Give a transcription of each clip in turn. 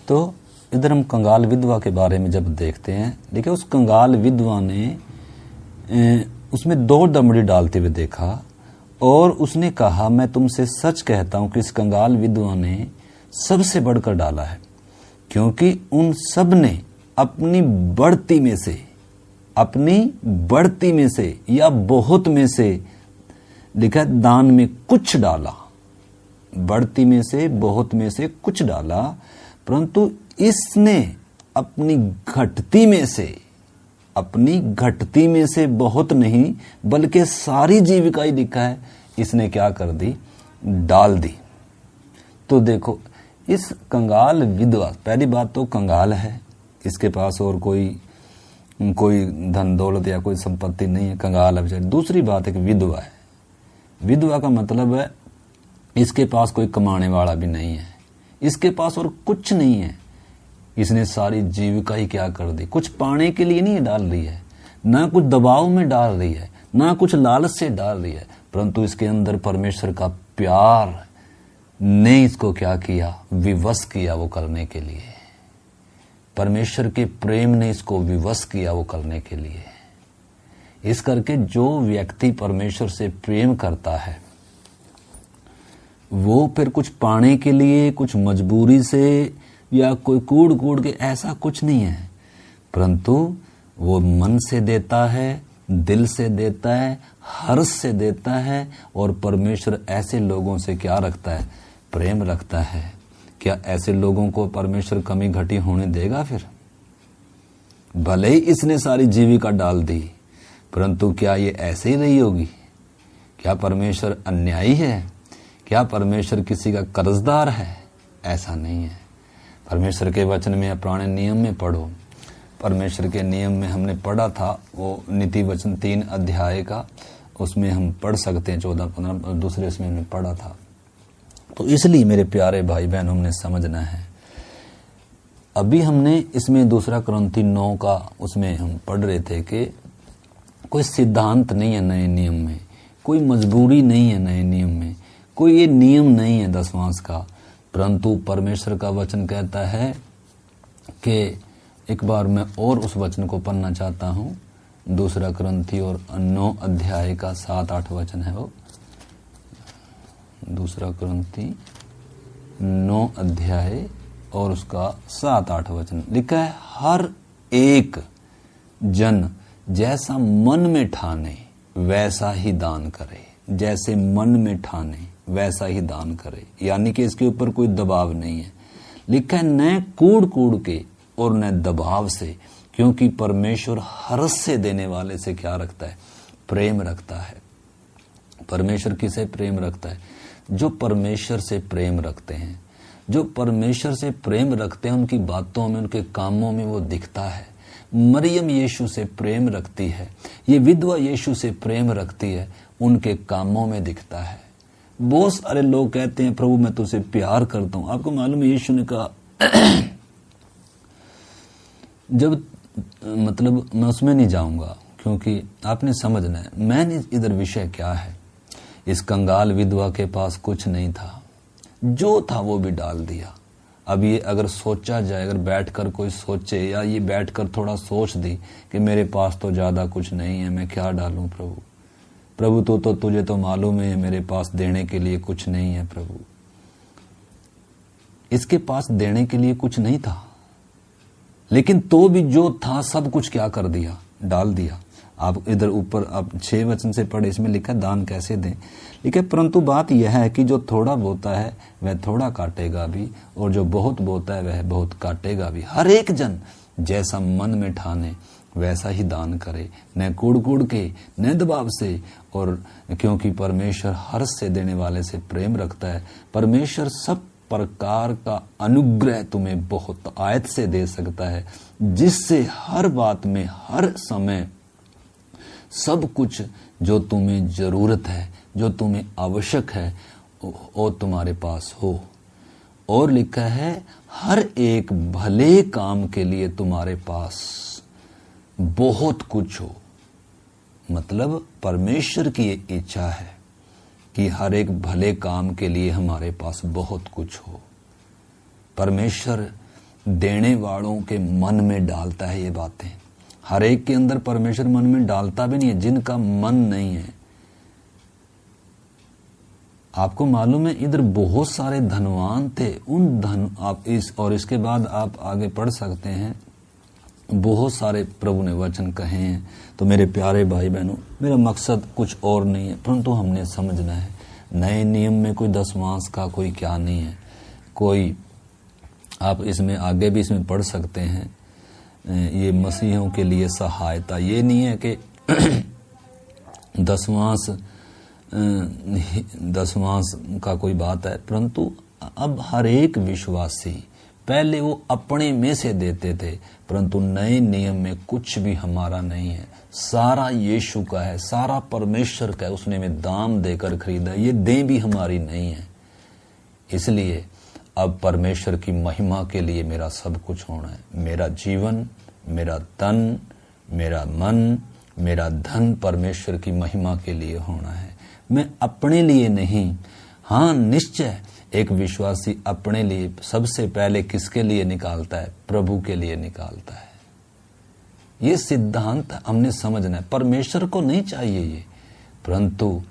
तो इधर हम कंगाल विधवा के बारे में जब देखते हैं, देखिए उस कंगाल विधवा ने उसमें 2 दमड़ी डालते हुए देखा और उसने कहा, मैं तुमसे सच कहता हूं कि इस कंगाल विधवा ने सबसे बढ़कर डाला है, क्योंकि उन सब ने अपनी बढ़ती में से या बहुत में से, लिखा दान में कुछ डाला, बढ़ती में से बहुत में से कुछ डाला, परंतु इसने अपनी घटती में से बहुत नहीं बल्कि सारी जीविका ही, लिखा है, इसने क्या कर दी, डाल दी। तो देखो इस कंगाल विधवा, पहली बात तो कंगाल है, इसके पास और कोई धन दौलत या कोई संपत्ति नहीं है, कंगाल है बेचारी। दूसरी बात है कि विधवा है। विधवा का मतलब है इसके पास कोई कमाने वाला भी नहीं है, इसके पास और कुछ नहीं है, इसने सारी जीविका ही क्या कर दी। कुछ पाने के लिए नहीं डाल रही है, ना कुछ दबाव में डाल रही है, ना कुछ लालच से डाल रही है, परंतु इसके अंदर परमेश्वर का प्यार ने इसको क्या किया, विवश किया वो करने के लिए। परमेश्वर के प्रेम ने इसको विवश किया वो करने के लिए। इस करके जो व्यक्ति परमेश्वर से प्रेम करता है वो फिर कुछ पाने के लिए, कुछ मजबूरी से या कोई कूड़ के, ऐसा कुछ नहीं है, परंतु वो मन से देता है, दिल से देता है, हर्ष से देता है। और परमेश्वर ऐसे लोगों से क्या रखता है, प्रेम रखता है। क्या ऐसे लोगों को परमेश्वर कमी घटी होने देगा? फिर भले ही इसने सारी जीविका डाल दी, परंतु क्या ये ऐसे ही रही होगी? क्या परमेश्वर अन्यायी है? क्या परमेश्वर किसी का कर्जदार है? ऐसा नहीं है। परमेश्वर के वचन में या पुराने नियम में पढ़ो, परमेश्वर के नियम में हमने पढ़ा था, वो नीति वचन 3 अध्याय का, उसमें हम पढ़ सकते हैं 14-15, दूसरे उसमें हमने पढ़ा था। तो इसलिए मेरे प्यारे भाई बहनों, हमने समझना है। अभी हमने इसमें 2 कुरिन्थी 9 का उसमें हम पढ़ रहे थे कि कोई सिद्धांत नहीं है नए नियम में, कोई मजबूरी नहीं है नए नियम में, कोई ये नियम नहीं है दशमांश का, परंतु परमेश्वर का वचन कहता है कि एक बार मैं और उस वचन को पढ़ना चाहता हूँ, 2 कुरिन्थी और 9 अध्याय का 7-8 वचन है वो। 2 कुरिन्थी 9 अध्याय और उसका 7-8 वचन लिखा है, हर एक जन जैसा मन में ठाने वैसा ही दान करे। जैसे मन में ठाने वैसा ही दान करे, यानी कि इसके ऊपर कोई दबाव नहीं है। लिखा है, न कूड़ के और न दबाव से, क्योंकि परमेश्वर हर्ष से देने वाले से क्या रखता है, प्रेम रखता है। परमेश्वर किसे प्रेम रखता है? जो परमेश्वर से प्रेम रखते हैं। जो परमेश्वर से प्रेम रखते हैं उनकी बातों में, उनके कामों में वो दिखता है। मरियम यीशु से प्रेम रखती है, ये विधवा यीशु से प्रेम रखती है, उनके कामों में दिखता है। बहुत सारे लोग कहते हैं, प्रभु मैं तुझसे प्यार करता हूं। आपको मालूम है यीशु ने कहा जब, मतलब मैं उसमें नहीं जाऊंगा क्योंकि आपने समझना है, मैंने इधर विषय क्या है। इस कंगाल विधवा के पास कुछ नहीं था, जो था वो भी डाल दिया। अब ये अगर सोचा जाए, अगर बैठकर कोई सोचे, या ये बैठकर थोड़ा सोच दी कि मेरे पास तो ज्यादा कुछ नहीं है, मैं क्या डालूं प्रभु तो तुझे तो मालूम है मेरे पास देने के लिए कुछ नहीं है प्रभु। इसके पास देने के लिए कुछ नहीं था, लेकिन तो भी जो था सब कुछ क्या कर दिया, डाल दिया। आप इधर ऊपर आप 6 वचन से पढ़े, इसमें लिखा दान कैसे दें। लिखा परंतु बात यह है कि जो थोड़ा बोता है वह थोड़ा काटेगा भी, और जो बहुत बोता है वह बहुत काटेगा भी। हर एक जन जैसा मन में ठाने वैसा ही दान करे, न कूड़ के न दबाव से, और क्योंकि परमेश्वर हर्ष से देने वाले से प्रेम रखता है। परमेश्वर सब प्रकार का अनुग्रह तुम्हें बहुत आयत से दे सकता है, जिससे हर बात में हर समय सब कुछ जो तुम्हें जरूरत है, जो तुम्हें आवश्यक है, वो तुम्हारे पास हो। और लिखा है, हर एक भले काम के लिए तुम्हारे पास बहुत कुछ हो। मतलब परमेश्वर की ये इच्छा है कि हर एक भले काम के लिए हमारे पास बहुत कुछ हो। परमेश्वर देने वालों के मन में डालता है ये बातें। हर एक के अंदर परमेश्वर मन में डालता भी नहीं है जिनका मन नहीं है। आपको मालूम है इधर बहुत सारे धनवान थे, उन धन आप इसके बाद आप आगे पढ़ सकते हैं, बहुत सारे प्रभु ने वचन कहे हैं। तो मेरे प्यारे भाई बहनों, मेरा मकसद कुछ और नहीं है, परंतु हमने समझना है नए नियम में कोई दशमांश का कोई क्या नहीं है। कोई आप इसमें आगे भी इसमें पढ़ सकते हैं, ये मसीहों के लिए सहायता, ये नहीं है कि दशमांश का कोई बात है, परंतु अब हर एक विश्वासी, पहले वो अपने में से देते थे, परंतु नए नियम में कुछ भी हमारा नहीं है, सारा यीशु का है, सारा परमेश्वर का है, उसने हमें दाम देकर खरीदा, ये दें भी हमारी नहीं है। इसलिए अब परमेश्वर की महिमा के लिए मेरा सब कुछ होना है, मेरा जीवन, मेरा तन, मेरा मन, मेरा धन परमेश्वर की महिमा के लिए होना है, मैं अपने लिए नहीं। हाँ, निश्चय एक विश्वासी अपने लिए सबसे पहले किसके लिए निकालता है? प्रभु के लिए निकालता है। ये सिद्धांत हमने समझना है। परमेश्वर को नहीं चाहिए ये, परंतु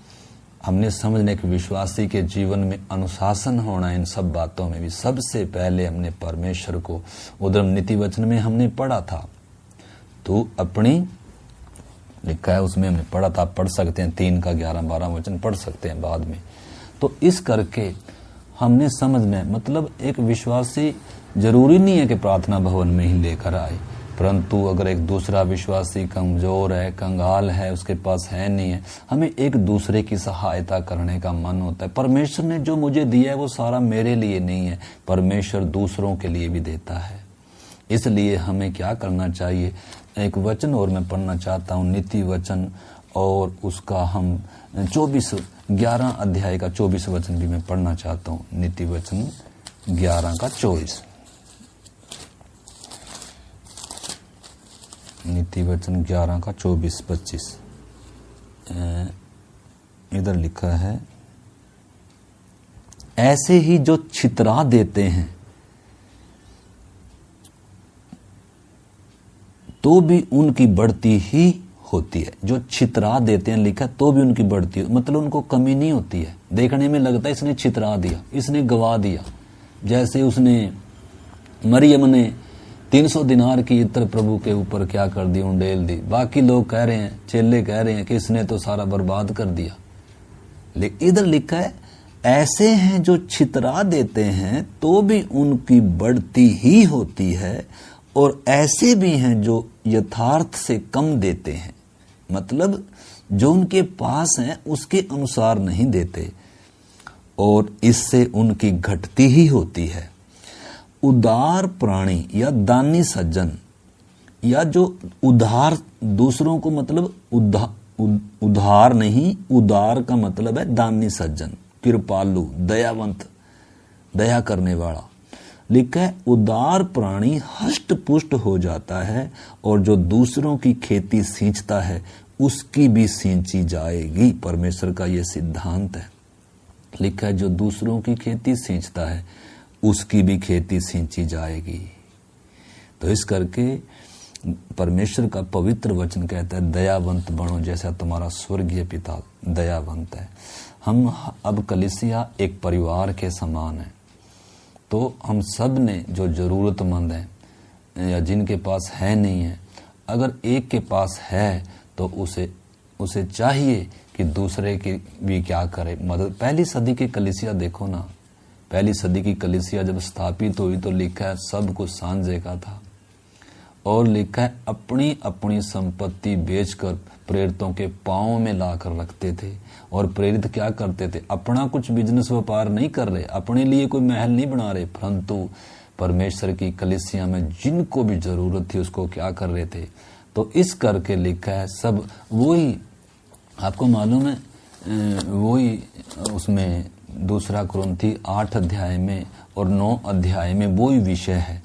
हमने समझने कि विश्वासी के जीवन में अनुशासन होना, इन सब बातों में भी सबसे पहले हमने परमेश्वर को, उधर नीति वचन में हमने पढ़ा था, तो अपनी लिखा है उसमें हमने पढ़ा था, पढ़ सकते हैं 3 का 11-12 वचन पढ़ सकते हैं बाद में। तो इस करके हमने समझना है, मतलब एक विश्वासी जरूरी नहीं है कि प्रार्थना भवन में ही लेकर आए, परंतु अगर एक दूसरा विश्वासी कमजोर है, कंगाल है, उसके पास है नहीं है, हमें एक दूसरे की सहायता करने का मन होता है। परमेश्वर ने जो मुझे दिया है वो सारा मेरे लिए नहीं है, परमेश्वर दूसरों के लिए भी देता है। इसलिए हमें क्या करना चाहिए? एक वचन और मैं पढ़ना चाहता हूँ, नीति वचन, और उसका हम 11 अध्याय का 24 वचन भी मैं पढ़ना चाहता हूँ। नीति वचन 11 का 24, नीति वचन 11 का 24-25 इधर लिखा है, ऐसे ही जो छितरा देते हैं तो भी उनकी बढ़ती ही होती है। जो छितरा देते हैं, लिखा तो भी उनकी बढ़ती है, मतलब उनको कमी नहीं होती है। देखने में लगता है इसने छितरा दिया, इसने गवा दिया, जैसे उसने मरियम ने 300 दिनार की इत्र प्रभु के ऊपर क्या कर दी, उंडेल दी। बाकी लोग कह रहे हैं, चेले कह रहे हैं कि इसने तो सारा बर्बाद कर दिया। लेकिन इधर लिखा है, ऐसे हैं जो छितरा देते हैं तो भी उनकी बढ़ती ही होती है, और ऐसे भी हैं जो यथार्थ से कम देते हैं, मतलब जो उनके पास है उसके अनुसार नहीं देते, और इससे उनकी घटती ही होती है। उदार प्राणी या दानी सज्जन, या जो उधार दूसरों को, मतलब उधार नहीं, उदार का मतलब है दानी सज्जन, कृपालु, दयावंत, दया करने वाला। लिखा है, उदार प्राणी हष्ट पुष्ट हो जाता है, और जो दूसरों की खेती सींचता है उसकी भी सींची जाएगी। परमेश्वर का यह सिद्धांत है। लिखा है, जो दूसरों की खेती सींचता है उसकी भी खेती सींची जाएगी। तो इस करके परमेश्वर का पवित्र वचन कहता है, दयावंत बनो जैसा तुम्हारा स्वर्गीय पिता दयावंत है। हम अब कलीसिया एक परिवार के समान है, तो हम सब ने जो जरूरतमंद हैं या जिनके पास है नहीं है, अगर एक के पास है तो उसे चाहिए कि दूसरे की भी क्या करे, मदद। पहली सदी की कलीसिया देखो ना, पहली सदी की कलीसिया जब स्थापित हुई तो लिखा है सब कुछ सांझे का था, और लिखा है अपनी अपनी संपत्ति बेचकर प्रेरितों के पांव में लाकर रखते थे। और प्रेरित क्या करते थे? अपना कुछ बिजनेस व्यापार नहीं कर रहे, अपने लिए कोई महल नहीं बना रहे, परंतु परमेश्वर की कलीसिया में जिनको भी जरूरत थी उसको क्या कर रहे थे। तो इस करके लिखा है, सब वही, आपको मालूम है, वही उसमें 2 कुरिन्थी 8 अध्याय में और 9 अध्याय में वही विषय है।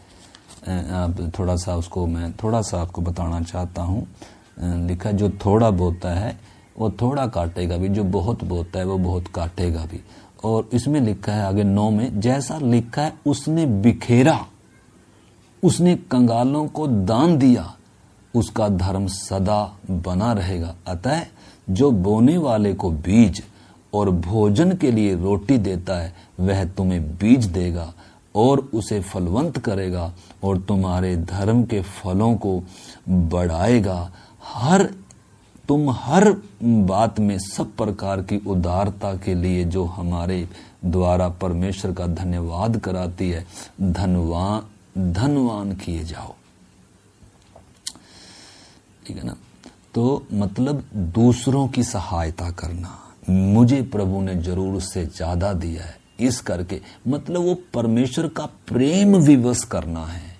आप थोड़ा सा उसको मैं थोड़ा सा आपको बताना चाहता हूँ। लिखा, जो थोड़ा बोता है वो थोड़ा काटेगा भी, जो बहुत बोता है वो बहुत काटेगा भी। और इसमें लिखा है आगे 9 में, जैसा लिखा है उसने बिखेरा उसने कंगालों को दान दिया, उसका धर्म सदा बना रहेगा। अतः जो बोने वाले को बीज और भोजन के लिए रोटी देता है, वह तुम्हें बीज देगा और उसे फलवंत करेगा और तुम्हारे धर्म के फलों को बढ़ाएगा। तुम हर बात में सब प्रकार की उदारता के लिए जो हमारे द्वारा परमेश्वर का धन्यवाद कराती है, धनवान किए जाओ। ठीक है ना। तो मतलब दूसरों की सहायता करना, मुझे प्रभु ने जरूर से ज्यादा दिया है, इस करके मतलब वो परमेश्वर का प्रेम विवश करना है।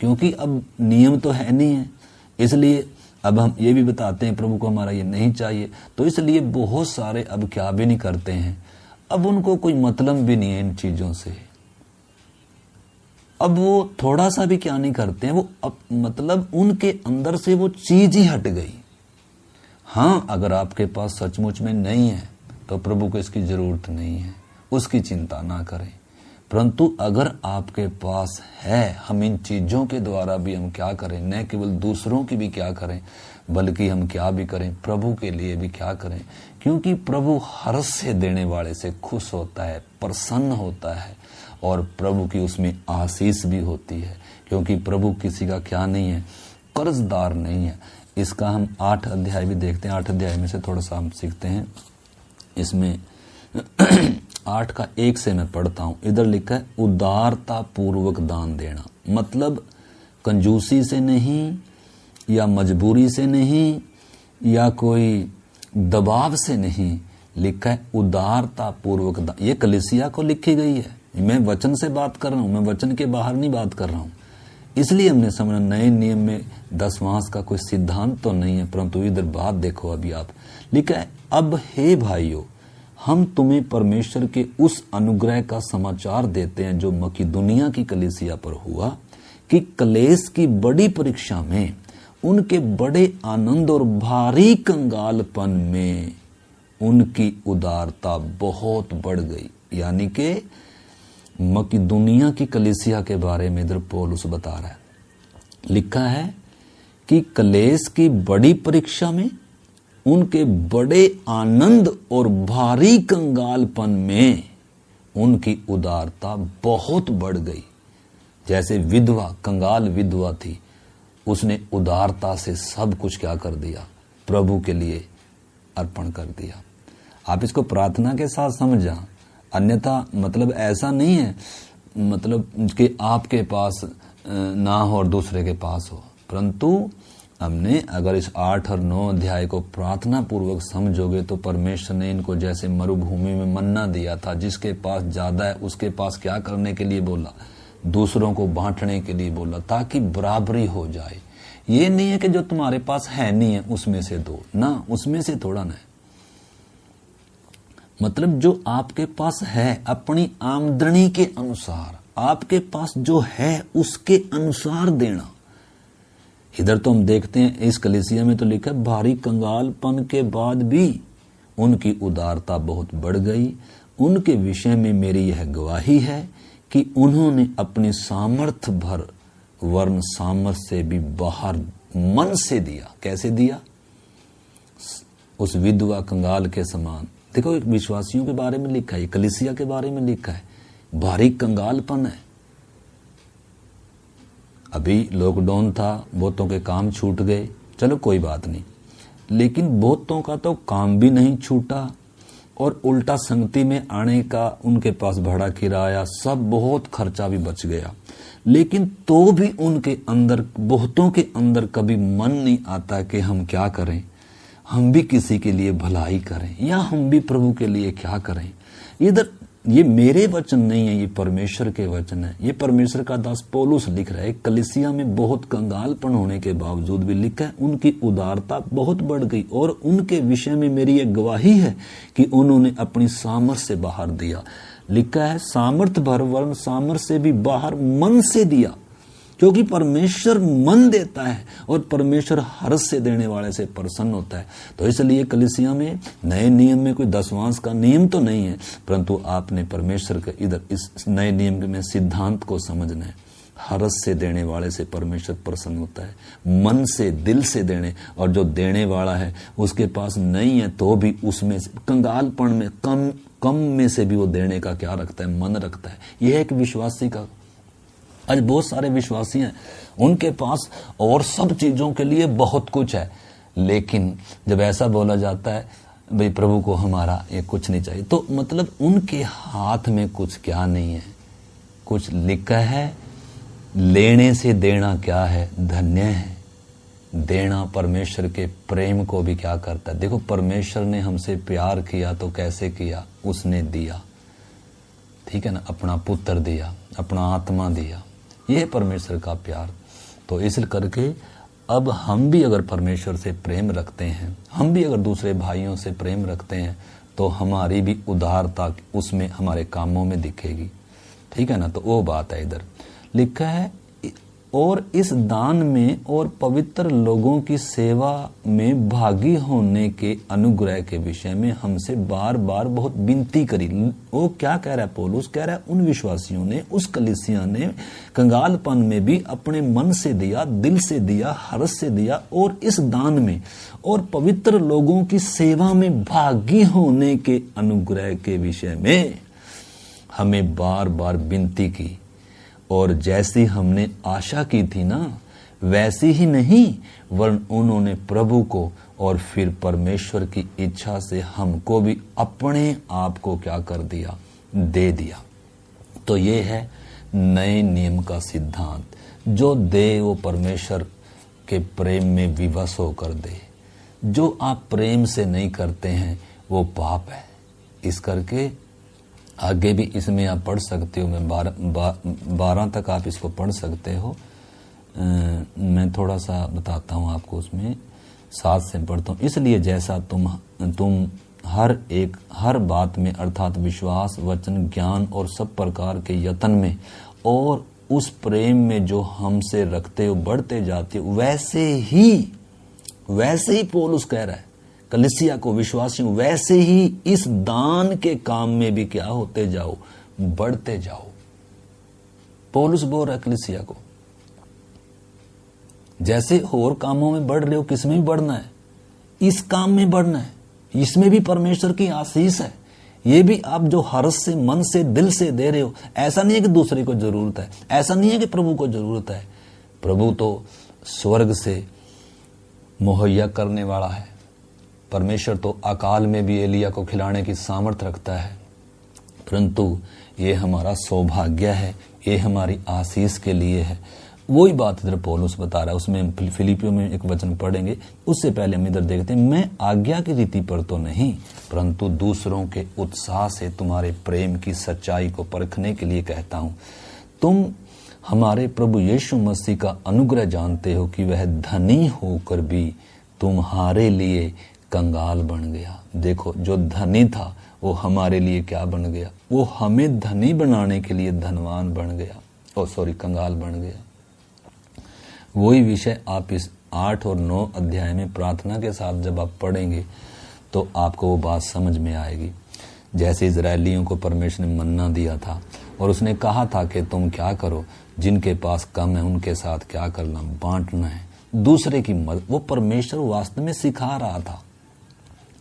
क्योंकि अब नियम तो है नहीं है, इसलिए अब हम ये भी बताते हैं प्रभु को हमारा ये नहीं चाहिए, तो इसलिए बहुत सारे अब क्या भी नहीं करते हैं। अब उनको कोई मतलब भी नहीं है इन चीजों से। अब वो थोड़ा सा भी क्या नहीं करते हैं, वो अब मतलब उनके अंदर से वो चीज ही हट गई। हाँ, अगर आपके पास सचमुच में नहीं है तो प्रभु को इसकी जरूरत नहीं है, उसकी चिंता ना करें। परंतु अगर आपके पास है, हम इन चीजों के द्वारा भी हम क्या करें, न केवल दूसरों की भी क्या करें, बल्कि हम क्या भी करें, प्रभु के लिए भी क्या करें। क्योंकि प्रभु हर्ष से देने वाले से खुश होता है, प्रसन्न होता है, और प्रभु की उसमें आशीष भी होती है। क्योंकि प्रभु किसी का क्या नहीं है, कर्जदार नहीं है। इसका हम 8 अध्याय भी देखते हैं। 8 अध्याय में से थोड़ा सा हम सीखते हैं। इसमें 8 का 1 से मैं पढ़ता हूं। इधर लिखा है उदारता पूर्वक दान देना, मतलब कंजूसी से नहीं, या मजबूरी से नहीं, या कोई दबाव से नहीं। लिखा है उदारता पूर्वक दान। ये कलीसिया को लिखी गई है। मैं वचन से बात कर रहा हूं, मैं वचन के बाहर नहीं बात कर रहा हूं। इसलिए हमने समझा नए नियम में 10 मास का कोई सिद्धांत तो नहीं है, परंतु इधर बात देखो। अभी आप लिखा है, अब हे भाइयों, हम तुम्हें परमेश्वर के उस अनुग्रह का समाचार देते हैं जो मकिदुनिया की कलीसिया पर हुआ, कि क्लेश की बड़ी परीक्षा में उनके बड़े आनंद और भारी कंगालपन में उनकी उदारता बहुत बढ़ गई। यानी कि मकिदुनिया की कलीसिया के बारे में इधर पौलुस बता रहा है। लिखा है कि क्लेश की बड़ी परीक्षा में उनके बड़े आनंद और भारी कंगालपन में उनकी उदारता बहुत बढ़ गई। जैसे विधवा, कंगाल विधवा थी, उसने उदारता से सब कुछ क्या कर दिया, प्रभु के लिए अर्पण कर दिया। आप इसको प्रार्थना के साथ समझा, अन्यथा मतलब ऐसा नहीं है मतलब कि आपके पास ना हो और दूसरे के पास हो। परंतु हमने अगर इस 8 और 9 अध्याय को प्रार्थना पूर्वक समझोगे तो परमेश्वर ने इनको जैसे मरुभूमि में मन्ना दिया था, जिसके पास ज्यादा है उसके पास क्या करने के लिए बोला, दूसरों को बांटने के लिए बोला, ताकि बराबरी हो जाए। ये नहीं है कि जो तुम्हारे पास है नहीं है उसमें से दो ना, उसमें से थोड़ा ना। मतलब जो आपके पास है अपनी आमदनी के अनुसार, आपके पास जो है उसके अनुसार देना। इधर तो हम देखते हैं इस कलीसिया में तो लिखा है भारी कंगालपन के बाद भी उनकी उदारता बहुत बढ़ गई। उनके विषय में मेरी यह गवाही है कि उन्होंने अपनी सामर्थ्य भर वर्ण सामर्थ्य से भी बाहर मन से दिया। कैसे दिया? उस विधवा कंगाल के समान। देखो, एक विश्वासियों के बारे में लिखा है, कलीसिया के बारे में लिखा है, भारी कंगालपन है। अभी लॉकडाउन था, बहुतों के काम छूट गए, चलो कोई बात नहीं, लेकिन बहुतों का तो काम भी नहीं छूटा और उल्टा संगति में आने का उनके पास भाड़ा किराया सब बहुत खर्चा भी बच गया। लेकिन तो भी उनके अंदर, बहुतों के अंदर कभी मन नहीं आता कि हम क्या करें, हम भी किसी के लिए भलाई करें, या हम भी प्रभु के लिए क्या करें। इधर ये मेरे वचन नहीं है, ये परमेश्वर के वचन है। ये परमेश्वर का दास पौलुस लिख रहा है। कलीसिया में बहुत कंगालपन होने के बावजूद भी लिखा है उनकी उदारता बहुत बढ़ गई, और उनके विषय में मेरी ये गवाही है कि उन्होंने अपनी सामर्थ्य से बाहर दिया। लिखा है सामर्थ्य भर वर्ण सामर्थ्य से भी बाहर मन से दिया, क्योंकि परमेश्वर मन देता है और परमेश्वर हर्ष से देने वाले से प्रसन्न होता है। तो इसलिए कलीसिया में नए नियम में कोई दशवांश का नियम तो नहीं है, परंतु आपने परमेश्वर के इधर इस नए नियम में सिद्धांत को समझना है। हरस से देने वाले से परमेश्वर प्रसन्न होता है। मन से, दिल से देने, और जो देने वाला है उसके पास नहीं है तो भी उसमें से कंगालपन में कम में से भी वो देने का क्या रखता है, मन रखता है। यह एक विश्वासी का, आज बहुत सारे विश्वासी हैं उनके पास और सब चीजों के लिए बहुत कुछ है, लेकिन जब ऐसा बोला जाता है भाई प्रभु को हमारा ये कुछ नहीं चाहिए, तो मतलब उनके हाथ में कुछ क्या नहीं है। कुछ लिखा है, लेने से देना क्या है, धन्य है। देना परमेश्वर के प्रेम को भी क्या करता है। देखो परमेश्वर ने हमसे प्यार किया तो कैसे किया, उसने दिया, ठीक है ना, अपना पुत्र दिया, अपना आत्मा दिया, यह परमेश्वर का प्यार। तो इस करके अब हम भी अगर परमेश्वर से प्रेम रखते हैं, हम भी अगर दूसरे भाइयों से प्रेम रखते हैं, तो हमारी भी उदारता उसमें हमारे कामों में दिखेगी, ठीक है ना। तो वो बात है, इधर लिखा है और इस दान में और पवित्र लोगों की सेवा में भागी होने के अनुग्रह के विषय में हमसे बार बार बहुत विनती करी। वो क्या कह रहा है पौलुस, कह रहा है उन विश्वासियों ने, उस कलीसिया ने कंगालपन में भी अपने मन से दिया, दिल से दिया, हर्ष से दिया, और इस दान में और पवित्र लोगों की सेवा में भागी होने के अनुग्रह के विषय में हमें बार बार विनती की। और जैसी हमने आशा की थी ना, वैसी ही नहीं, वरन उन्होंने प्रभु को और फिर परमेश्वर की इच्छा से हमको भी अपने आप को क्या कर दिया, दे दिया। तो ये है नए नियम का सिद्धांत, जो दे वो परमेश्वर के प्रेम में विवश होकर दे। जो आप प्रेम से नहीं करते हैं वो पाप है। इस करके आगे भी इसमें आप पढ़ सकते हो, मैं 12 तक आप इसको पढ़ सकते हो। मैं थोड़ा सा बताता हूँ आपको, उसमें 7 से पढ़ता हूँ। इसलिए जैसा तुम हर बात में अर्थात विश्वास, वचन, ज्ञान और सब प्रकार के यत्न में और उस प्रेम में जो हमसे रखते हो बढ़ते जाते हो, वैसे ही पौलुस कह रहा है कलीसिया को, विश्वासियों, वैसे ही इस दान के काम में भी क्या होते जाओ, बढ़ते जाओ। पौलुस बोल रहा है कलीसिया को, जैसे और कामों में बढ़ रहे हो, किसमें भी बढ़ना है, इस काम में बढ़ना है। इसमें भी परमेश्वर की आशीष है। ये भी आप जो हर्ष से, मन से, दिल से दे रहे हो। ऐसा नहीं है कि दूसरे को जरूरत है, ऐसा नहीं है कि प्रभु को जरूरत है। प्रभु तो स्वर्ग से मुहैया करने वाला है। परमेश्वर तो अकाल में भी एलिया को खिलाने की सामर्थ्य रखता है, परंतु ये हमारा सौभाग्य है, ये हमारी आशीष के लिए है। वही बात इधर पौलुस बता रहा है। उसमें फिलिपियों में एक वचन पढ़ेंगे, उससे पहले हम इधर देखते हैं। मैं आज्ञा की रीति पर तो नहीं, परंतु दूसरों के उत्साह से तुम्हारे प्रेम की सच्चाई को परखने के लिए कहता हूं। तुम हमारे प्रभु यीशु मसीह का अनुग्रह जानते हो कि वह धनी होकर भी तुम्हारे लिए कंगाल बन गया। देखो, जो धनी था वो हमारे लिए क्या बन गया, वो हमें धनी बनाने के लिए धनवान बन गया, कंगाल बन गया। वही विषय आप इस 8 और 9 अध्याय में प्रार्थना के साथ जब आप पढ़ेंगे तो आपको वो बात समझ में आएगी। जैसे इजरायलियों को परमेश्वर ने मन्ना दिया था और उसने कहा था कि तुम क्या करो, जिनके पास कम है उनके साथ क्या करना, बांटना है, दूसरे की मदद। वो परमेश्वर वास्तव में सिखा रहा था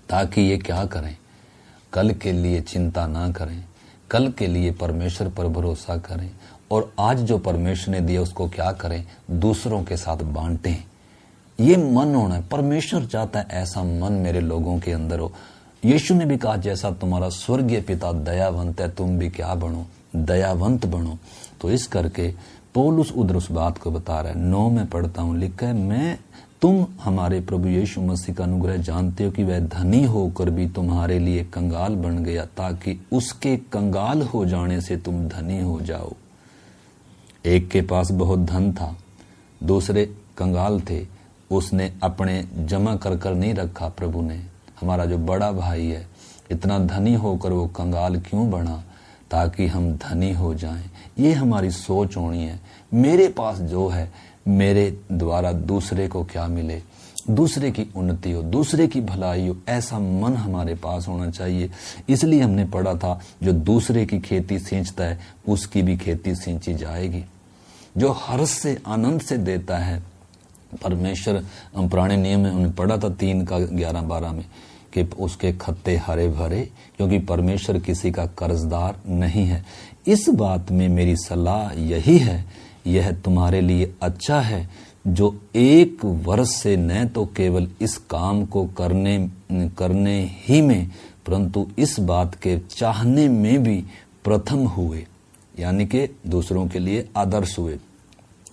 ताकि ये क्या करें, कल के लिए चिंता ना करें, कल के लिए परमेश्वर पर भरोसा करें, और आज जो परमेश्वर ने दिया उसको क्या करें, दूसरों के साथ बांटें। ये मन होना है। परमेश्वर चाहता है ऐसा मन मेरे लोगों के अंदर हो। यीशु ने भी कहा, जैसा तुम्हारा स्वर्गीय पिता दयावंत है, तुम भी क्या बनो, दयावंत बनो। तो इस करके पौलुस उधर उस बात को बता रहा है। 9 में पढ़ता हूं, लिखा है, तुम हमारे प्रभु यीशु मसीह का अनुग्रह जानते हो कि वह धनी होकर भी तुम्हारे लिए कंगाल बन गया, ताकि उसके कंगाल हो जाने से तुम धनी हो जाओ। एक के पास बहुत धन था, दूसरे कंगाल थे, उसने अपने जमा कर कर नहीं रखा। प्रभु ने, हमारा जो बड़ा भाई है, इतना धनी होकर वो कंगाल क्यों बना, ताकि हम धनी हो जाएं। ये हमारी सोच होनी है। मेरे पास जो है, मेरे द्वारा दूसरे को क्या मिले, दूसरे की उन्नति हो, दूसरे की भलाई हो, ऐसा मन हमारे पास होना चाहिए। इसलिए हमने पढ़ा था, जो दूसरे की खेती सींचता है उसकी भी खेती सींची जाएगी। जो हर्ष से आनंद से देता है। परमेश्वर, हम पुराने नियम में उन्हें पढ़ा था 3 का 11-12 में कि उसके खत्ते हरे भरे, क्योंकि परमेश्वर किसी का कर्जदार नहीं है। इस बात में मेरी सलाह यही है, यह तुम्हारे लिए अच्छा है जो 1 वर्ष से न तो केवल इस काम को करने ही में, परंतु इस बात के चाहने में भी प्रथम हुए, यानी कि दूसरों के लिए आदर्श हुए।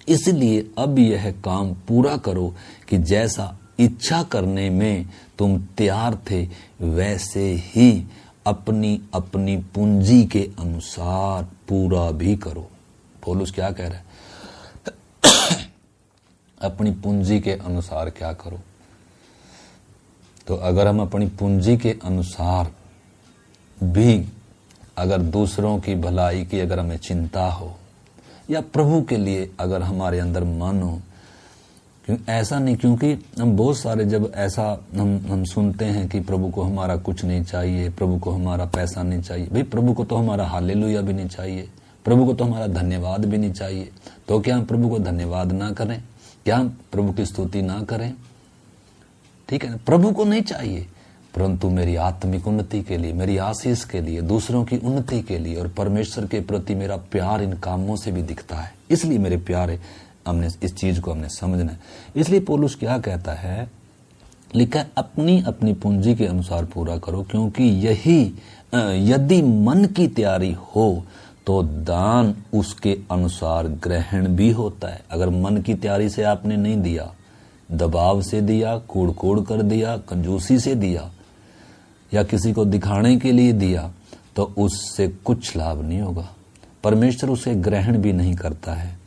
इसलिए अब यह काम पूरा करो कि जैसा इच्छा करने में तुम तैयार थे, वैसे ही अपनी अपनी पूंजी के अनुसार पूरा भी करो। पौलुस क्या कह रहा है? अपनी पूंजी के अनुसार क्या करो? तो अगर हम अपनी पूंजी के अनुसार भी, अगर दूसरों की भलाई की अगर हमें चिंता हो, या प्रभु के लिए अगर हमारे अंदर मन हो, ऐसा नहीं, क्योंकि हम बहुत सारे जब ऐसा हम सुनते हैं कि प्रभु को हमारा कुछ नहीं चाहिए, प्रभु को हमारा पैसा नहीं चाहिए। भाई, प्रभु को तो हमारा हालेलुया भी नहीं चाहिए, प्रभु को तो हमारा धन्यवाद भी नहीं चाहिए। तो क्या हम प्रभु को धन्यवाद ना करें? क्या हम प्रभु की स्तुति ना करें? ठीक है, प्रभु को नहीं चाहिए, परंतु मेरी आत्मिक उन्नति के लिए, मेरी आशीष के लिए, दूसरों की उन्नति के लिए और परमेश्वर के प्रति मेरा प्यार इन कामों से भी दिखता है। इसलिए मेरे प्यारे, हमने इस चीज को हमने समझना है। इसलिए पौलुस क्या कहता है, लिखा है अपनी अपनी पूंजी के अनुसार पूरा करो, क्योंकि यही यदि मन की तैयारी हो तो दान उसके अनुसार ग्रहण भी होता है। अगर मन की तैयारी से आपने नहीं दिया, दबाव से दिया, कूड़ कूड़ कर दिया, कंजूसी से दिया, या किसी को दिखाने के लिए दिया, तो उससे कुछ लाभ नहीं होगा। परमेश्वर उसे ग्रहण भी नहीं करता है,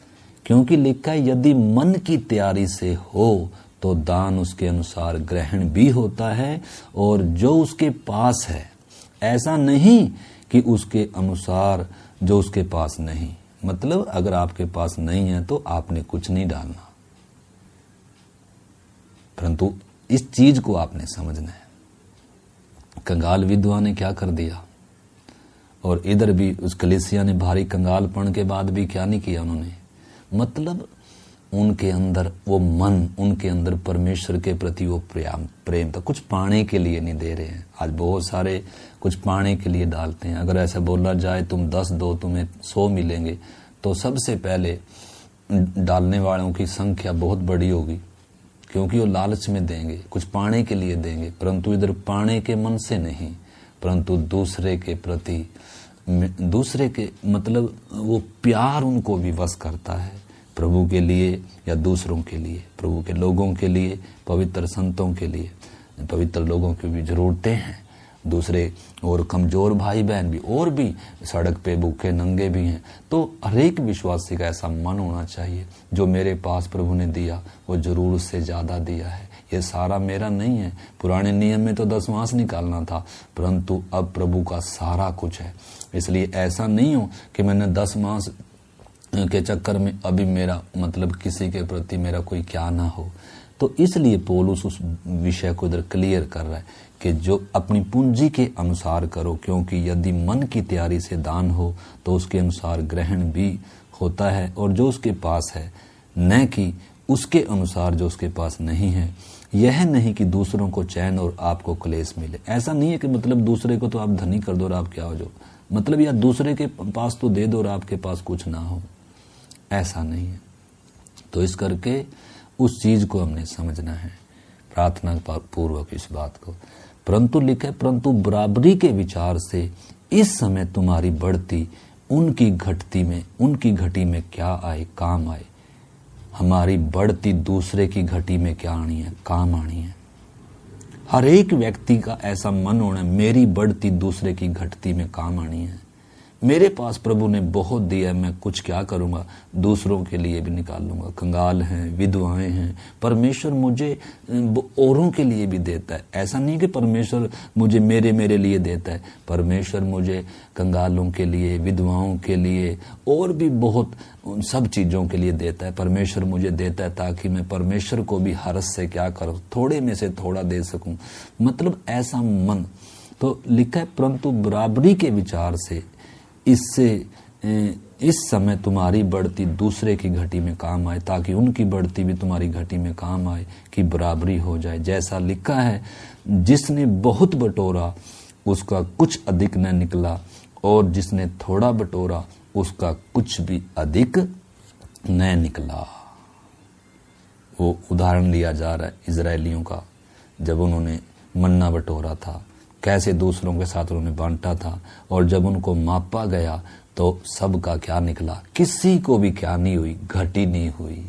क्योंकि लिखा है यदि मन की तैयारी से हो तो दान उसके अनुसार ग्रहण भी होता है, और जो उसके पास है, ऐसा नहीं कि उसके अनुसार जो उसके पास नहीं। मतलब अगर आपके पास नहीं है तो आपने कुछ नहीं डालना, परंतु इस चीज को आपने समझना है। कंगाल विधवा ने क्या कर दिया, और इधर भी उस कलीसिया ने भारी कंगालपन के बाद भी क्या नहीं किया उन्होंने। मतलब उनके अंदर वो मन, उनके अंदर परमेश्वर के प्रति वो प्रेम था। कुछ पाने के लिए नहीं दे रहे हैं। आज बहुत सारे कुछ पाने के लिए डालते हैं। अगर ऐसा बोला जाए तुम 10 दो तुम्हें 100 मिलेंगे, तो सबसे पहले डालने वालों की संख्या बहुत बड़ी होगी, क्योंकि वो लालच में देंगे, कुछ पाने के लिए देंगे, परंतु इधर पाने के मन से नहीं, परंतु दूसरे के प्रति, दूसरे के मतलब वो प्यार उनको विवश करता है, प्रभु के लिए या दूसरों के लिए, प्रभु के लोगों के लिए, पवित्र संतों के लिए। पवित्र लोगों की भी जरूरतें हैं, दूसरे और कमजोर भाई बहन भी, और भी सड़क पे भूखे नंगे भी हैं। तो हर एक विश्वासी का ऐसा मन होना चाहिए, जो मेरे पास प्रभु ने दिया वो जरूर उससे ज्यादा दिया है, ये सारा मेरा नहीं है। पुराने नियम में तो 10 मांस निकालना था, परंतु अब प्रभु का सारा कुछ है। इसलिए ऐसा नहीं हो कि मैंने 10 मांस के चक्कर में अभी मेरा मतलब किसी के प्रति मेरा कोई क्या ना हो। तो इसलिए पौलुस उस विषय को इधर क्लियर कर रहा है कि जो अपनी पूंजी के अनुसार करो, क्योंकि यदि मन की तैयारी से दान हो तो उसके अनुसार ग्रहण भी होता है, और जो उसके पास है, न कि उसके अनुसार जो उसके पास नहीं है। यह नहीं कि दूसरों को चैन और आपको क्लेश मिले। ऐसा नहीं है कि मतलब दूसरे को तो आप धनी कर दो और आप क्या हो जो, मतलब या दूसरे के पास तो दे दो और आपके पास कुछ ना हो, ऐसा नहीं है। तो इस करके उस चीज को हमने समझना है, प्रार्थना पूर्वक इस बात को। परंतु लिखे, परंतु बराबरी के विचार से इस समय तुम्हारी बढ़ती उनकी घटी में क्या आए, काम आए। हमारी बढ़ती दूसरे की घटी में क्या आनी है, काम आनी है। हर एक व्यक्ति का ऐसा मन होना, मेरी बढ़ती दूसरे की घटती में काम आनी है। मेरे पास प्रभु ने बहुत दिया है, मैं कुछ क्या करूंगा, दूसरों के लिए भी निकाल लूंगा। कंगाल हैं, विधवाएं हैं, परमेश्वर मुझे औरों के लिए भी देता है। ऐसा नहीं कि परमेश्वर मुझे मेरे लिए देता है, परमेश्वर मुझे कंगालों के लिए, विधवाओं के लिए और भी बहुत सब चीजों के लिए देता है। परमेश्वर मुझे देता है ताकि मैं परमेश्वर को भी हर्ष से क्या करूं, थोड़े में से थोड़ा दे सकूं। मतलब ऐसा मन। तो लिखा है, परंतु बराबरी के विचार से इससे इस समय तुम्हारी बढ़ती दूसरे की घटी में काम आए, ताकि उनकी बढ़ती भी तुम्हारी घटी में काम आए, कि बराबरी हो जाए। जैसा लिखा है, जिसने बहुत बटोरा उसका कुछ अधिक न निकला, और जिसने थोड़ा बटोरा उसका कुछ भी अधिक न निकला। वो उदाहरण लिया जा रहा है इजरायलियों का, जब उन्होंने मन्ना बटोरा था, कैसे दूसरों के साथ उन्होंने बांटा था, और जब उनको मापा गया तो सबका क्या निकला, किसी को भी क्या नहीं हुई, घटी नहीं हुई।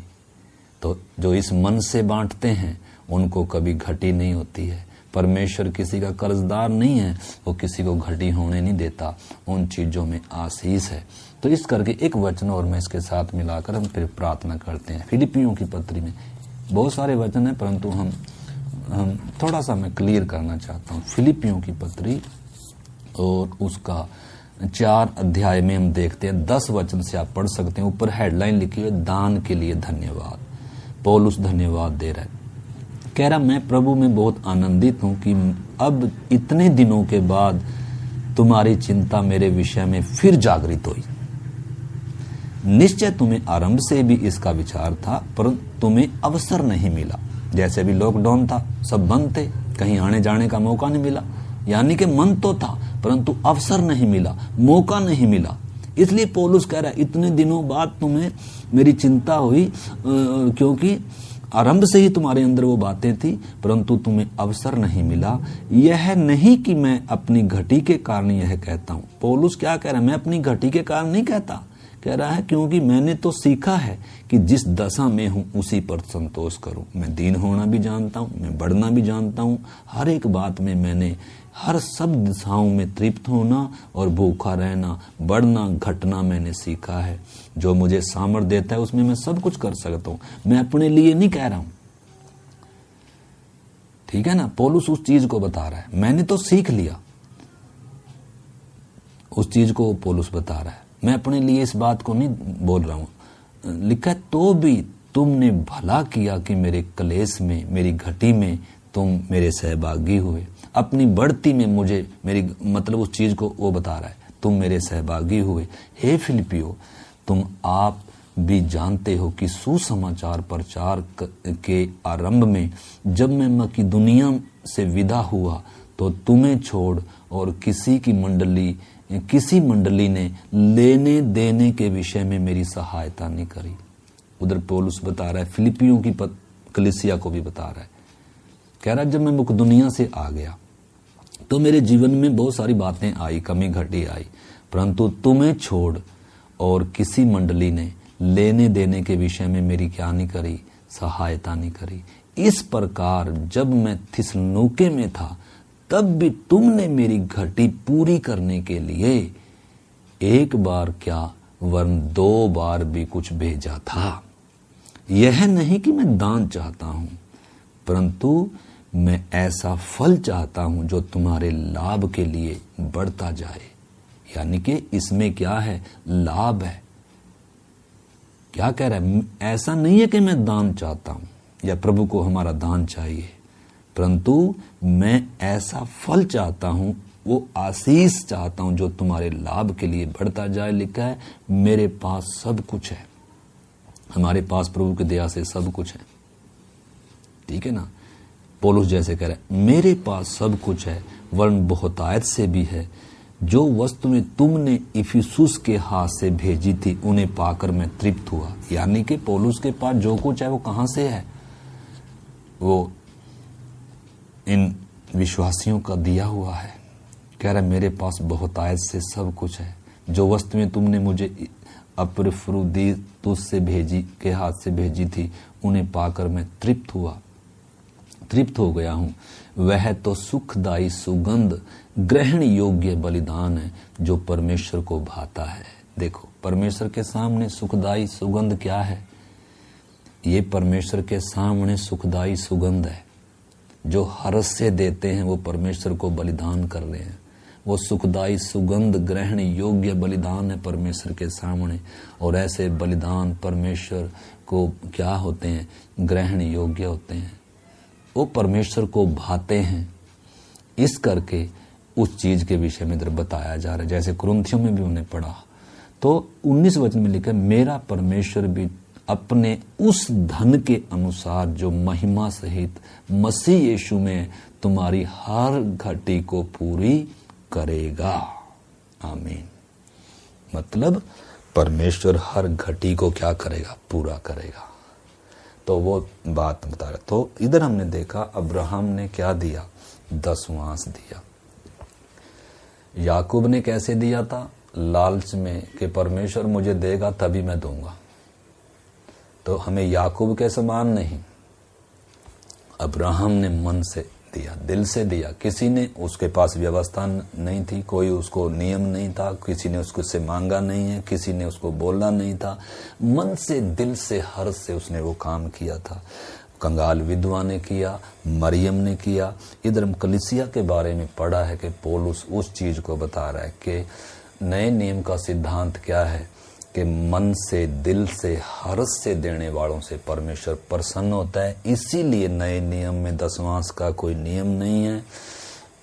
तो जो इस मन से बांटते हैं उनको कभी घटी नहीं होती है। परमेश्वर किसी का कर्जदार नहीं है, वो किसी को घटी होने नहीं देता, उन चीजों में आशीष है। तो इस करके एक वचन और मैं इसके साथ मिलाकर हम फिर प्रार्थना करते हैं। फिलिपियों की पत्री में बहुत सारे वचन हैं, परंतु हम थोड़ा सा मैं क्लियर करना चाहता हूँ। फिलिपियों की पत्री और उसका 4 अध्याय में हम देखते हैं, 10 वचन से आप पढ़ सकते हैं। ऊपर हेडलाइन लिखी है, दान के लिए धन्यवाद। पौलुस धन्यवाद दे रहा है, कह रहा मैं प्रभु में बहुत आनंदित हूं कि अब इतने दिनों के बाद तुम्हारी चिंता मेरे विषय में फिर जागृत हुई। निश्चय तुम्हें आरंभ से भी इसका विचार था, परंतु तुम्हें अवसर नहीं मिला। जैसे भी लॉकडाउन था, सब बंद थे, कहीं आने जाने का मौका नहीं मिला। यानी कि मन तो था परंतु अवसर नहीं मिला, मौका नहीं मिला। इसलिए पौलुस कह रहा है इतने दिनों बाद तुम्हें मेरी चिंता हुई, क्योंकि आरंभ से ही तुम्हारे अंदर वो बातें थी, परंतु तुम्हें अवसर नहीं मिला। यह नहीं कि मैं अपनी घटी के कारण यह कहता हूं। पौलुस क्या कह रहा है, मैं अपनी घटी के कारण नहीं कहता, कह रहा है क्योंकि मैंने तो सीखा है कि जिस दशा में हूं उसी पर संतोष करूं। मैं दीन होना भी जानता हूं, मैं बढ़ना भी जानता हूं। हर एक बात में मैंने हर सब दिशाओं में तृप्त होना और भूखा रहना, बढ़ना घटना मैंने सीखा है। जो मुझे सामर्थ देता है उसमें मैं सब कुछ कर सकता हूं। मैं अपने लिए नहीं कह रहा हूं, ठीक है ना। पौलुस उस चीज को बता रहा है, मैंने तो सीख लिया, उस चीज को पौलुस बता रहा है। मैं अपने लिए इस बात को नहीं बोल रहा हूं। लिखा है, तो भी तुमने भला किया कि मेरे क्लेश में, मेरी घटी में तुम मेरे सहभागी हुए। अपनी बढ़ती में मुझे, मेरी मतलब उस चीज को वो बता रहा है, तुम मेरे सहभागी हुए। हे फिलिपियो, तुम आप भी जानते हो कि सुसमाचार प्रचार के आरंभ में जब मैं मकिदुनिया से विदा हुआ तो तुम्हें छोड़ और किसी मंडली ने लेने देने के विषय में मेरी सहायता नहीं करी। उधर पौलुस बता रहा है, फिलिपियों की कलीसिया को भी बता रहा है, कह रहा है जब मैं मकिदुनिया से आ गया तो मेरे जीवन में बहुत सारी बातें आई, कमी घटी आई, परंतु तुम्हें छोड़ और किसी मंडली ने लेने देने के विषय में मेरी क्या नहीं करी, सहायता नहीं करी। इस प्रकार जब मैं थिस्सलुनीके में था तब भी तुमने मेरी घटी पूरी करने के लिए एक बार क्या वरन 2 बार भी कुछ भेजा था। यह नहीं कि मैं दान चाहता हूं, परंतु मैं ऐसा फल चाहता हूं जो तुम्हारे लाभ के लिए बढ़ता जाए। यानी कि इसमें क्या है, लाभ है। क्या कह रहा है, ऐसा नहीं है कि मैं दान चाहता हूं या प्रभु को हमारा दान चाहिए, परंतु मैं ऐसा फल चाहता हूं, वो आशीष चाहता हूं जो तुम्हारे लाभ के लिए बढ़ता जाए। लिखा है मेरे पास सब कुछ है। हमारे पास प्रभु की दया से सब कुछ है, ठीक है ना। पौलुस जैसे कह रहा है मेरे पास सब कुछ है, वरन बहुतायत से भी है। जो वस्तु में तुमने इफिसुस के हाथ से भेजी थी उन्हें पाकर मैं तृप्त हुआ। यानी कि पौलुस के पास जो कुछ है वो कहां से है, वो इन विश्वासियों का दिया हुआ है। कह रहा है मेरे पास बहुतायत से सब कुछ है। जो वस्तुएं तुमने मुझे अप्रफ्रुदीतुस से भेजी के हाथ से भेजी थी उन्हें पाकर मैं तृप्त हो गया हूं। वह तो सुखदायी सुगंध ग्रहण योग्य बलिदान है जो परमेश्वर को भाता है। देखो परमेश्वर के सामने सुखदायी सुगंध क्या है, ये परमेश्वर के सामने सुखदायी सुगंध है। जो हर्ष से देते हैं वो परमेश्वर को बलिदान कर रहे हैं। वो सुखदायी सुगंध ग्रहण योग्य बलिदान है परमेश्वर के सामने। और ऐसे बलिदान परमेश्वर को क्या होते हैं, ग्रहण योग्य होते हैं, वो परमेश्वर को भाते हैं। इस करके उस चीज के विषय में इधर बताया जा रहा है। जैसे कुरिन्थियों में भी उन्हें पढ़ा तो 19 वचन में लिखा है, मेरा परमेश्वर भी अपने उस धन के अनुसार जो महिमा सहित मसीह यीशु में तुम्हारी हर घटी को पूरी करेगा। आमीन। मतलब परमेश्वर हर घटी को क्या करेगा? पूरा करेगा। तो वो बात बता रहा। तो इधर हमने देखा अब्राहम ने क्या दिया? 10वां दिया। याकूब ने कैसे दिया था? लालच में कि परमेश्वर मुझे देगा तभी मैं दूंगा। तो हमें याकूब के समान नहीं, अब्राहम ने मन से दिया, दिल से दिया। किसी ने, उसके पास व्यवस्था नहीं थी, कोई उसको नियम नहीं था, किसी ने उसको से मांगा नहीं है, किसी ने उसको बोलना नहीं था, मन से, दिल से, हर्ष से उसने वो काम किया था। कंगाल विधवा ने किया, मरियम ने किया। इधर हम कलीसिया के बारे में पढ़ा है कि पौलुस उस चीज को बता रहा है कि नए नियम का सिद्धांत क्या है कि मन से, दिल से, हर्ष से देने वालों से परमेश्वर प्रसन्न होता है। इसीलिए नए नियम में 10वां का कोई नियम नहीं है,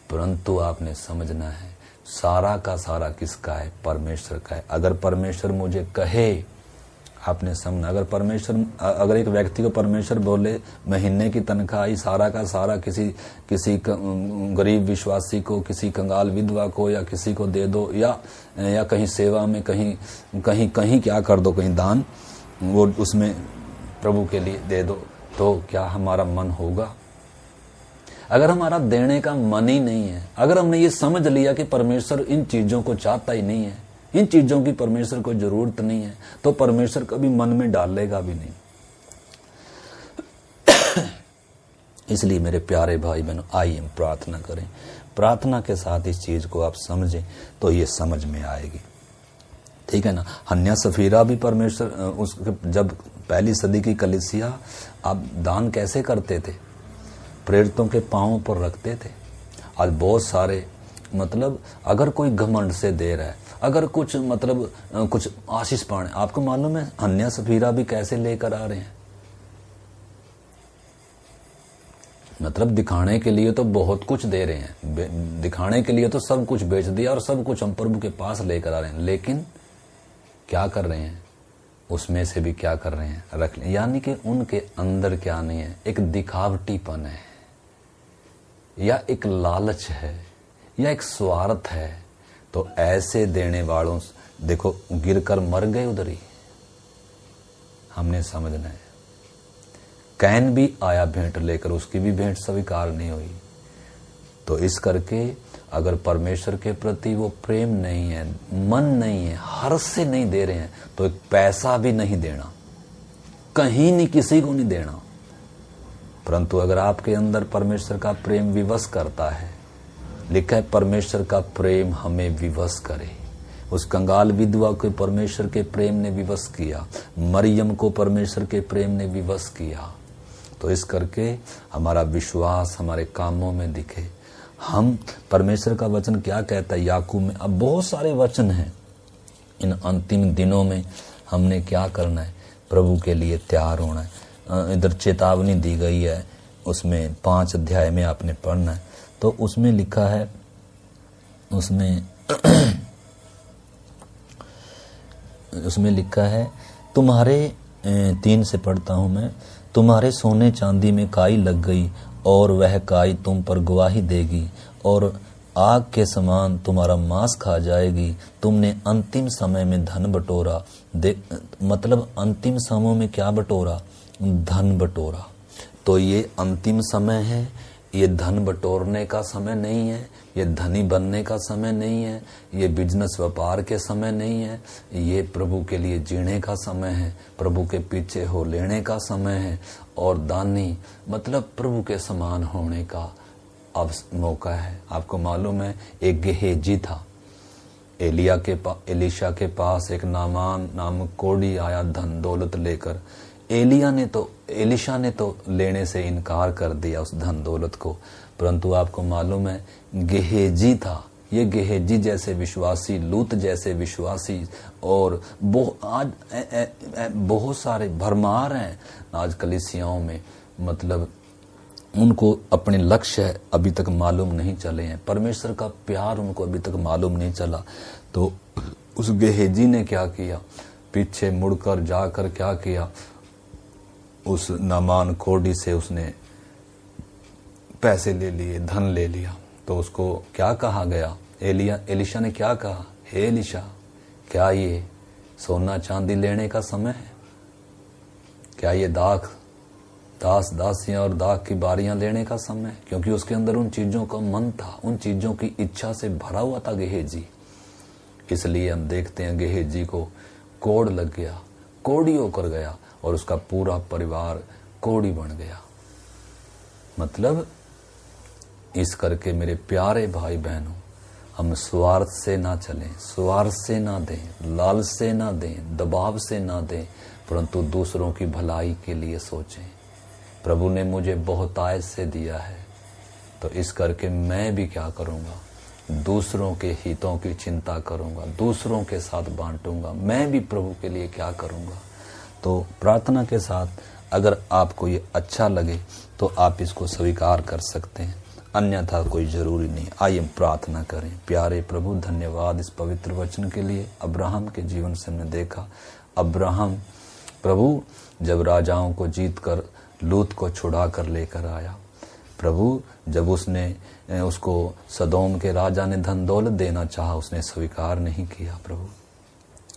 परंतु आपने समझना है सारा का सारा किसका है? परमेश्वर का है। अगर परमेश्वर मुझे कहे, आपने समझना, अगर एक व्यक्ति को परमेश्वर बोले महीने की तनख्वाह आई सारा का सारा किसी गरीब विश्वासी को, किसी कंगाल विधवा को या किसी को दे दो, या कहीं सेवा में कहीं क्या कर दो, कहीं दान, वो उसमें प्रभु के लिए दे दो, तो क्या हमारा मन होगा? अगर हमारा देने का मन ही नहीं है, अगर हमने ये समझ लिया कि परमेश्वर इन चीजों को चाहता ही नहीं है, इन चीजों की परमेश्वर को जरूरत नहीं है, तो परमेश्वर कभी मन में डालेगा भी नहीं। इसलिए मेरे प्यारे भाई बहनों, आइए हम प्रार्थना करें। प्रार्थना के साथ इस चीज को आप समझें तो ये समझ में आएगी। ठीक है ना? हन्या सफीरा भी परमेश्वर, उसके जब पहली सदी की कलीसिया, आप दान कैसे करते थे? प्रेरितों के पांवों पर रखते थे। आज बहुत सारे, मतलब अगर कोई घमंड से दे रहा है, अगर कुछ कुछ आशीष पाने, आपको मालूम है हन्या सफीरा भी कैसे लेकर आ रहे हैं? मतलब दिखाने के लिए तो बहुत कुछ दे रहे हैं, दिखाने के लिए तो सब कुछ बेच दिया और सब कुछ हम प्रभु के पास लेकर आ रहे हैं, लेकिन क्या कर रहे हैं? उसमें से भी क्या कर रहे हैं? रख ले। यानी कि उनके अंदर क्या नहीं है? एक दिखावटीपन है, या एक लालच है, या एक स्वार्थ है। तो ऐसे देने वालों, देखो गिरकर मर गए उधर ही। हमने समझना है। कैन भी आया भेंट लेकर, उसकी भी भेंट स्वीकार नहीं हुई। तो इस करके अगर परमेश्वर के प्रति वो प्रेम नहीं है, मन नहीं है, हर्ष से नहीं दे रहे हैं, तो एक पैसा भी नहीं देना, कहीं नहीं, किसी को नहीं देना। परंतु अगर आपके अंदर परमेश्वर का प्रेम विवश करता है, लिखा है परमेश्वर का प्रेम हमें विवश करे। उस कंगाल विधवा को परमेश्वर के प्रेम ने विवश किया, मरियम को परमेश्वर के प्रेम ने विवश किया। तो इस करके हमारा विश्वास हमारे कामों में दिखे। हम, परमेश्वर का वचन क्या कहता है याकूब में? अब बहुत सारे वचन हैं। इन अंतिम दिनों में हमने क्या करना है? प्रभु के लिए तैयार होना है। इधर चेतावनी दी गई है, उसमें 5 अध्याय में आपने पढ़ना है। तो उसमें लिखा है, उसमें लिखा है, तुम्हारे 3 से पढ़ता हूं मैं, तुम्हारे सोने चांदी में काई लग गई और वह काई तुम पर गवाही देगी और आग के समान तुम्हारा मांस खा जाएगी। तुमने अंतिम समय में धन बटोरा। मतलब अंतिम समय में क्या बटोरा? धन बटोरा। तो ये अंतिम समय है, ये धन बटोरने का समय नहीं है, ये धनी बनने का समय नहीं है, ये बिजनेस व्यापार के समय नहीं है, ये प्रभु के लिए जीने का समय है, प्रभु के पीछे हो लेने का समय है। और दानी मतलब प्रभु के समान होने का अब मौका है। आपको मालूम है एक गेहेजी था, एलीशा के पास एक नामान नामक कोढ़ी आया धन दौलत लेकर। एलीशा ने तो लेने से इनकार कर दिया उस धन दौलत को, परंतु आपको मालूम है गेहेजी था। ये गेहेजी जैसे विश्वासी, लूत जैसे विश्वासी और आज बहुत सारे भरमार हैं आज कलीसियाओं में। मतलब उनको अपने लक्ष्य अभी तक मालूम नहीं चले हैं, परमेश्वर का प्यार उनको अभी तक मालूम नहीं चला। तो उस गेहेजी ने क्या किया, पीछे मुड़कर जाकर क्या किया, उस नामान कोढ़ी से उसने पैसे ले लिए, धन ले लिया। तो उसको क्या कहा गया, एलिशा ने क्या कहा, हे एलिशा, क्या ये सोना चांदी लेने का समय है? क्या ये दास दासियां और दाख की बारियां लेने का समय है? क्योंकि उसके अंदर उन चीजों का मन था, उन चीजों की इच्छा से भरा हुआ था गेहेजी। इसलिए हम देखते हैं गेहेजी को कोढ़ लग गया, कोढ़ी होकर गया और उसका पूरा परिवार कोढ़ी बन गया। मतलब इस करके मेरे प्यारे भाई बहनों, हम स्वार्थ से ना चलें, स्वार्थ से ना दें, लालच से ना दें, दबाव से ना दें, परंतु दूसरों की भलाई के लिए सोचें। प्रभु ने मुझे बहुत आयत से दिया है, तो इस करके मैं भी क्या करूंगा, दूसरों के हितों की चिंता करूंगा, दूसरों के साथ बांटूंगा, मैं भी प्रभु के लिए क्या करूंगा। तो प्रार्थना के साथ अगर आपको ये अच्छा लगे तो आप इसको स्वीकार कर सकते हैं, अन्यथा कोई जरूरी नहीं। आइए प्रार्थना करें। प्यारे प्रभु, धन्यवाद इस पवित्र वचन के लिए। अब्राहम के जीवन से हमने देखा, अब्राहम प्रभु जब राजाओं को जीत कर लूत को छुड़ा कर लेकर आया, प्रभु जब उसको सदोम के राजा ने धन दौलत देना चाहा, उसने स्वीकार नहीं किया प्रभु,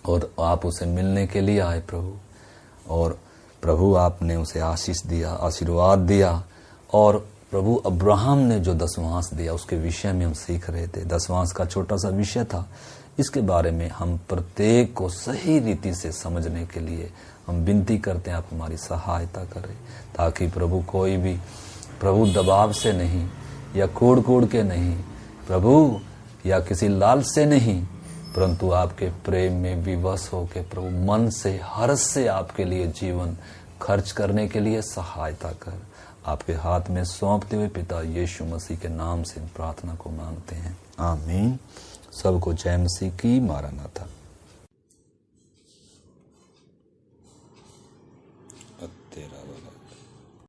और आप उसे मिलने के लिए आए प्रभु, और प्रभु आपने उसे आशीष दिया, आशीर्वाद दिया। और प्रभु अब्राहम ने जो दशवांश दिया उसके विषय में हम सीख रहे थे। दशवांश का छोटा सा विषय था, इसके बारे में हम प्रत्येक को सही रीति से समझने के लिए हम विनती करते हैं, आप हमारी सहायता करें, ताकि प्रभु कोई भी प्रभु दबाव से नहीं, या कोड़ के नहीं प्रभु, या किसी लाल से नहीं, परंतु आपके प्रेम में विवश होकर प्रभु मन से, हर्ष से आपके लिए जीवन खर्च करने के लिए सहायता कर। आपके हाथ में सौंपते हुए पिता यीशु मसीह के नाम से प्रार्थना को मांगते हैं, आमीन। सबको जय मसीह की। मारानाथा। तेरा